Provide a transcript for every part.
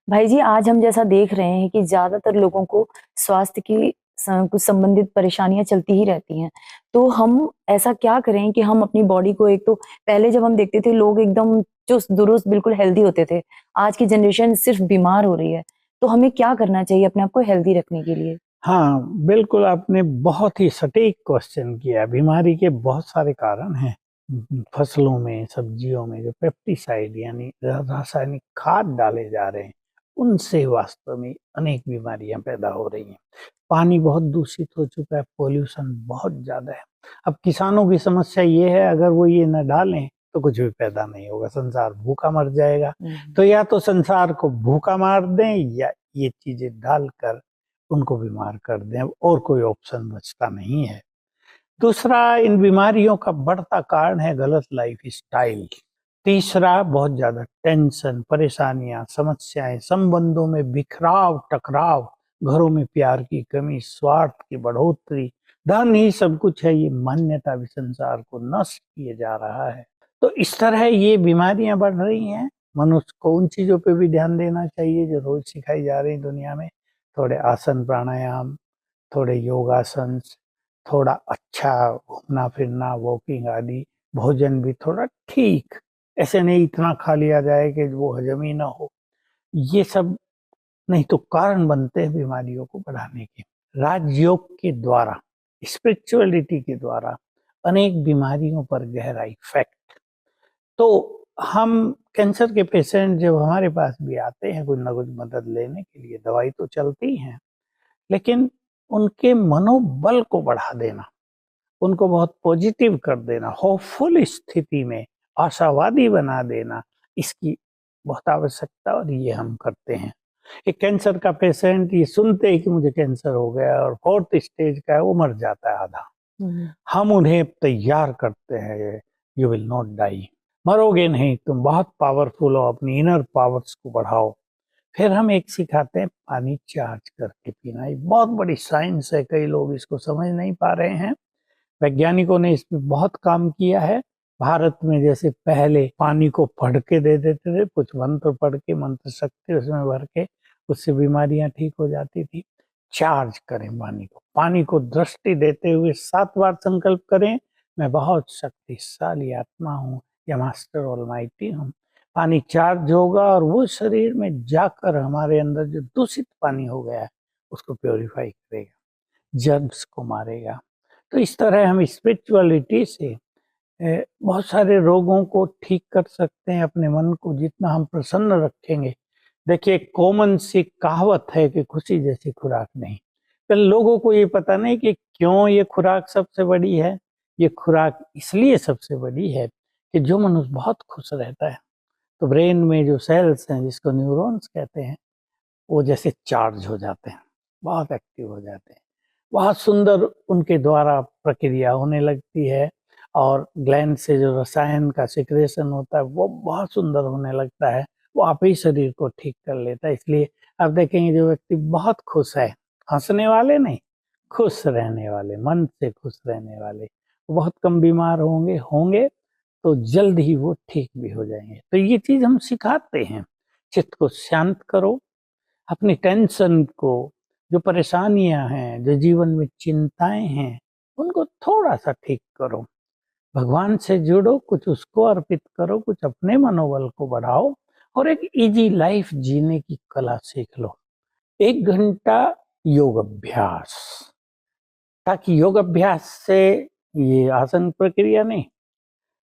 भाई जी, आज हम जैसा देख रहे हैं कि ज़्यादातर लोगों को स्वास्थ्य की कुछ संबंधित परेशानियाँ चलती ही रहती हैं। तो हम ऐसा क्या करें कि हम अपनी बॉडी को एक तो पहले जब हम देखते थे लोग एकदम चुस्त-दुरुस्त बिल्कुल हेल्दी होते थे। आज की जनरेशन सिर्फ़ बीमार हो रही है। तो हमें क्या करना चाहिए अपने आप को हेल्दी रखने के लिए? हाँ, बिल्कुल आपने बहुत ही सटीक क्वेश्चन किया। बीमारी के बहुत सारे कारण हैं। फसलों में, सब्जियों में जो पेस्टिसाइड यानी रासायनिक खाद डाले जा रहे हैं, उनसे वास्तव में अनेक बीमारियां पैदा हो रही हैं। पानी बहुत दूषित हो चुका है, पॉल्यूशन बहुत ज़्यादा है। अब किसानों की समस्या ये है, अगर वो ये न डालें, तो कुछ भी पैदा नहीं होगा, संसार भूखा मर जाएगा। हुँ। तो या तो संसार को भूखा मार दें या ये चीज़ें डालकर उनको बीमार कर दें, और कोई ऑप्शन बचता नहीं है। दूसरा, इन बीमारियों का बढ़ता कारण है गलत लाइफ स्टाइल। तीसरा, बहुत ज्यादा टेंशन, परेशानियां, समस्याएं, संबंधों में बिखराव, टकराव, घरों में प्यार की कमी, स्वार्थ की बढ़ोतरी, धन ही सब कुछ है, ये मान्यता भी संसार को नष्ट किए जा रहा है। तो इस तरह ये बीमारियां बढ़ रही हैं। मनुष्य को उन चीजों पे भी ध्यान देना चाहिए जो रोज सिखाई जा रही दुनिया में। थोड़े आसन प्राणायाम, थोड़े योगासन, थोड़ा अच्छा घूमना फिरना, वॉकिंग आदि, भोजन भी थोड़ा ठीक, ऐसे नहीं इतना खा लिया जाए कि वो हजम ही ना हो। ये सब नहीं तो कारण बनते हैं बीमारियों को बढ़ाने के। राजयोग के द्वारा, स्पिरिचुअलिटी के द्वारा अनेक बीमारियों पर गहरा इफेक्ट। तो हम कैंसर के पेशेंट जब हमारे पास भी आते हैं कुछ ना कुछ मदद लेने के लिए, दवाई तो चलती हैं, लेकिन उनके मनोबल को बढ़ा देना, उनको बहुत पॉजिटिव कर देना, होपफुल स्थिति में आशावादी बना देना, इसकी बहुत आवश्यकता, और ये हम करते हैं। एक कैंसर का पेशेंट ये सुनते ही कि मुझे कैंसर हो गया और फोर्थ स्टेज का है, वो मर जाता है आधा। हुँ। हम उन्हें तैयार करते हैं, यू विल नॉट डाई, मरोगे नहीं, तुम बहुत पावरफुल हो, अपनी इनर पावर्स को बढ़ाओ। फिर हम एक सिखाते हैं पानी चार्ज करके पीना। ये बहुत बड़ी साइंस है, कई लोग इसको समझ नहीं पा रहे हैं। वैज्ञानिकों ने इस पे बहुत काम किया है। भारत में जैसे पहले पानी को पढ़ के दे देते थे, कुछ मंत्र पढ़ के, मंत्र शक्ति उसमें भर के, उससे बीमारियां ठीक हो जाती थी। चार्ज करें पानी को, पानी को दृष्टि देते हुए 7 बार संकल्प करें, मैं बहुत शक्तिशाली आत्मा हूँ या मास्टर ऑलमाइटी हूँ। पानी चार्ज होगा और वो शरीर में जाकर हमारे अंदर जो दूषित पानी हो गया है उसको प्योरीफाई करेगा, जर्म्स को मारेगा। तो इस तरह हम स्पिरिचुअलिटी से बहुत सारे रोगों को ठीक कर सकते हैं। अपने मन को जितना हम प्रसन्न रखेंगे, देखिए कॉमन सी कहावत है कि खुशी जैसी खुराक नहीं। पर लोगों को ये पता नहीं कि क्यों ये खुराक सबसे बड़ी है। ये खुराक इसलिए सबसे बड़ी है कि जो मनुष्य बहुत खुश रहता है, तो ब्रेन में जो सेल्स हैं जिसको न्यूरॉन्स कहते हैं, वो जैसे चार्ज हो जाते हैं, बहुत एक्टिव हो जाते हैं, बहुत सुंदर उनके द्वारा प्रक्रिया होने लगती है, और ग्लैंड से जो रसायन का सिक्रेशन होता है वो बहुत सुंदर होने लगता है। वो आप ही शरीर को ठीक कर लेता है। इसलिए आप देखेंगे जो व्यक्ति बहुत खुश है, हंसने वाले नहीं, खुश रहने वाले, मन से खुश रहने वाले, वो बहुत कम बीमार होंगे होंगे तो जल्द ही वो ठीक भी हो जाएंगे। तो ये चीज हम सिखाते हैं, चित्त को शांत करो, अपनी टेंशन को, जो परेशानियां हैं, जो जीवन में चिंताएं हैं, उनको थोड़ा सा ठीक करो, भगवान से जुड़ो, कुछ उसको अर्पित करो, कुछ अपने मनोबल को बढ़ाओ, और एक इजी लाइफ जीने की कला सीख लो। 1 घंटा योग अभ्यास, ताकि योग अभ्यास से, ये आसन प्रक्रिया नहीं,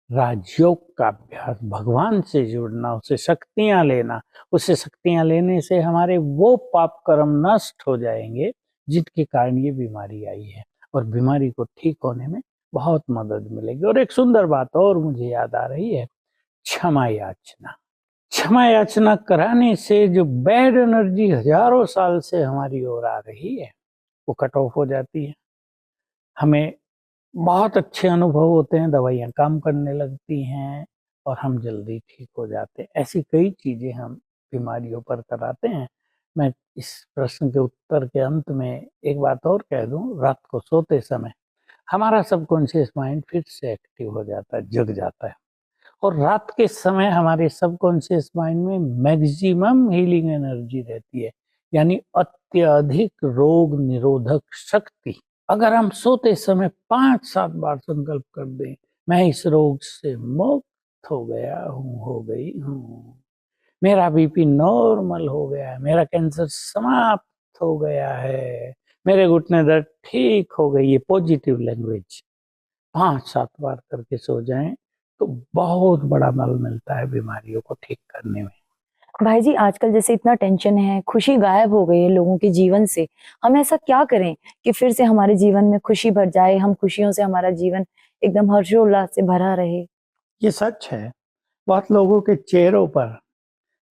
राजयोग का अभ्यास, भगवान से जुड़ना, उससे शक्तियां लेना, उससे शक्तियां लेने से हमारे वो पाप कर्म नष्ट हो जाएंगे जिनके कारण ये बीमारी आई है, और बीमारी को ठीक होने में बहुत मदद मिलेगी। और एक सुंदर बात और मुझे याद आ रही है, क्षमा याचना। क्षमा याचना कराने से जो बैड एनर्जी हजारों साल से हमारी ओर आ रही है, वो कट ऑफ हो जाती है। हमें बहुत अच्छे अनुभव होते हैं, दवाइयाँ काम करने लगती हैं, और हम जल्दी ठीक हो जाते हैं। ऐसी कई चीज़ें हम बीमारियों पर कराते हैं। मैं इस प्रश्न के उत्तर के अंत में एक बात और कह दूं, रात को सोते समय हमारा सबकॉन्शियस माइंड फिर से एक्टिव हो जाता है, जग जाता है, और रात के समय हमारे सबकॉन्शियस माइंड में मैक्सिमम हीलिंग एनर्जी रहती है, यानी अत्यधिक रोग निरोधक शक्ति। अगर हम सोते समय 5-7 बार संकल्प कर दें, मैं इस रोग से मुक्त हो गया हूँ, हो गई हूँ, मेरा बीपी नॉर्मल हो गया है, मेरा कैंसर समाप्त हो गया है, मेरे घुटने दर्द ठीक हो गई, ये पॉजिटिव लैंग्वेज 5-7 बार करके सो जाएं तो बहुत बड़ा बल मिलता है बीमारियों को ठीक करने में। भाई जी, आजकल जैसे इतना टेंशन है, खुशी गायब हो गई है लोगों के जीवन से। हम ऐसा क्या करें कि फिर से हमारे जीवन में खुशी भर जाए, हम खुशियों से हमारा जीवन एकदम हर्षोल्लास से भरा रहे? ये सच है, बहुत लोगों के चेहरों पर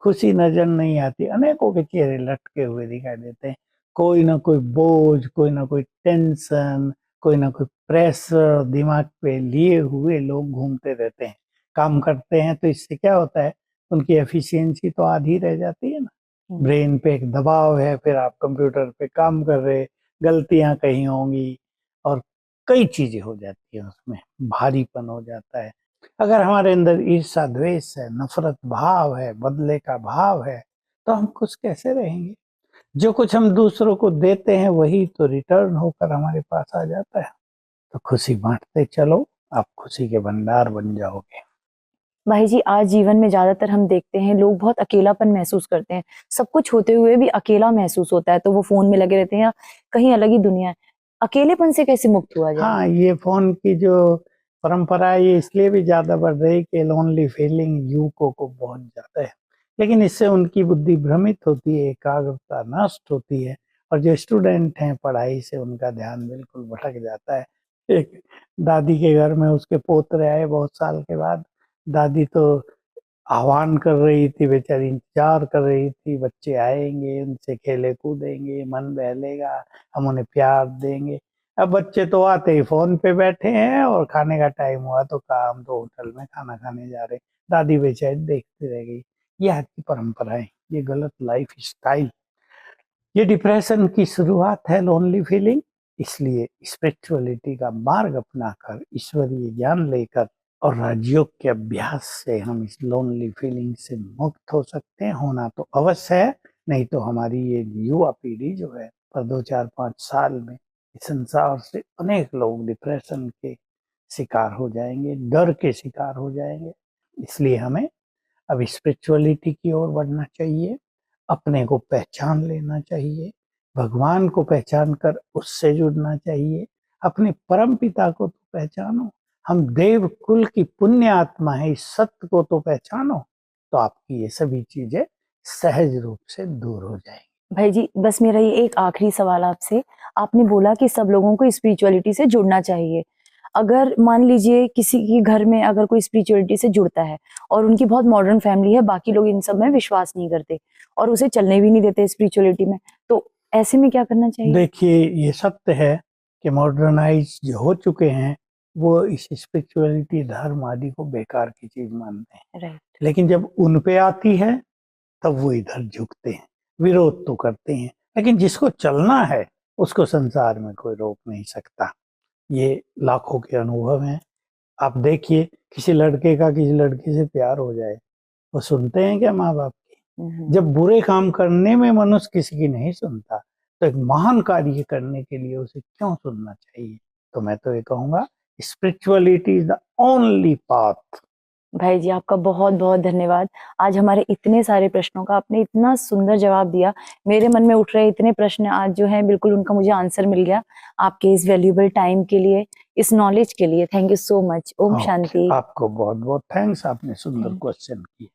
खुशी नजर नहीं आती, अनेकों के चेहरे लटके हुए दिखाई देते हैं। कोई ना कोई बोझ, कोई ना कोई टेंशन, कोई ना कोई प्रेशर दिमाग पे लिए हुए लोग घूमते रहते हैं। काम करते हैं तो इससे क्या होता है, उनकी एफिशिएंसी तो आधी रह जाती है ना। ब्रेन पे एक दबाव है, फिर आप कंप्यूटर पे काम कर रहे, गलतियां कहीं होंगी और कई चीजें हो जाती हैं, उसमें भारीपन हो जाता है। अगर हमारे अंदर ईर्ष्या द्वेष है, नफरत भाव है, बदले का भाव है, तो हम खुश कैसे रहेंगे? जो कुछ हम दूसरों को देते हैं वही तो रिटर्न होकर हमारे पास आ जाता है। तो खुशी बांटते चलो, आप खुशी के भंडार बन जाओगे। भाई जी, आज जीवन में ज्यादातर हम देखते हैं लोग बहुत अकेलापन महसूस करते हैं। सब कुछ होते हुए भी अकेला महसूस होता है, तो वो फोन में लगे रहते हैं या कहीं अलग ही दुनिया है। अकेलेपन से कैसे मुक्त हुआ जाए? हाँ, ये फोन की जो परंपरा है ये इसलिए भी ज्यादा बढ़ रही है कि लोनली फीलिंग युवकों को बहुत ज्यादा है, लेकिन इससे उनकी बुद्धि भ्रमित होती है, एकाग्रता नष्ट होती है, और जो स्टूडेंट हैं पढ़ाई से उनका ध्यान बिल्कुल भटक जाता है। एक दादी के घर में उसके पोतरे आए बहुत साल के बाद, दादी तो आह्वान कर रही थी, बेचारी इंतजार कर रही थी, बच्चे आएंगे, उनसे खेले कूदेंगे, मन बहलेगा, हम उन्हें प्यार देंगे। अब बच्चे तो आते ही फोन पे बैठे हैं और खाने का टाइम हुआ तो कहा हम तो होटल में खाना खाने जा रहे। दादी बेचारी देखती रह गई। ये आज की परंपरा है, ये गलत लाइफ स्टाइल, ये डिप्रेशन की शुरुआत है, लोनली फीलिंग। इसलिए स्पिरिचुअलिटी का मार्ग अपनाकर, ईश्वरीय ज्ञान लेकर और राजयोग के अभ्यास से हम इस लोनली फीलिंग से मुक्त हो सकते हैं। होना तो अवश्य है, नहीं तो हमारी ये युवा पीढ़ी जो है पर 2-4-5 साल में इस संसार से अनेक लोग डिप्रेशन के शिकार हो जाएंगे, डर के शिकार हो जाएंगे। इसलिए हमें अब स्पिरिचुअलिटी की ओर बढ़ना चाहिए, अपने को पहचान लेना चाहिए, भगवान को पहचान कर उससे जुड़ना चाहिए, अपने परम पिता को तो पहचानो, हम देव कुल की पुण्य आत्मा है, इस सत्य को तो पहचानो, तो आपकी ये सभी चीजें सहज रूप से दूर हो जाएंगी। भाई जी, बस मेरा ये एक आखिरी सवाल आपसे। आपने बोला कि सब लोगों को स्पिरिचुअलिटी से जुड़ना चाहिए। अगर मान लीजिए किसी के घर में अगर कोई स्पिरिचुअलिटी से जुड़ता है और उनकी बहुत मॉडर्न फैमिली है, बाकी लोग इन सब में विश्वास नहीं करते और उसे चलने भी नहीं देते स्पिरिचुअलिटी में, तो ऐसे में क्या करना चाहिए? देखिए, ये सत्य है कि मॉडर्नाइज जो हो चुके हैं वो इस स्पिरिचुअलिटी धर्म आदि को बेकार की चीज मानते हैं, राइट। लेकिन जब उन पे आती है तब वो इधर झुकते हैं, विरोध तो करते हैं, लेकिन जिसको चलना है उसको संसार में कोई रोक नहीं सकता। ये लाखों के अनुभव हैं। आप देखिए, किसी लड़के का किसी लड़की से प्यार हो जाए, वो सुनते हैं क्या माँ बाप की? जब बुरे काम करने में मनुष्य किसी की नहीं सुनता, तो एक महान कार्य करने के लिए उसे क्यों सुनना चाहिए? तो मैं तो ये कहूंगा, spirituality is the only path. भाई जी, आपका बहुत बहुत धन्यवाद। आज हमारे इतने सारे प्रश्नों का आपने इतना सुंदर जवाब दिया। मेरे मन में उठ रहे इतने प्रश्न आज जो है बिल्कुल उनका मुझे आंसर मिल गया। आपके इस वैल्यूएबल टाइम के लिए, इस नॉलेज के लिए thank you so much. Om Shanti. आपको बहुत बहुत थैंक्स, आपने सुंदर क्वेश्चन किए।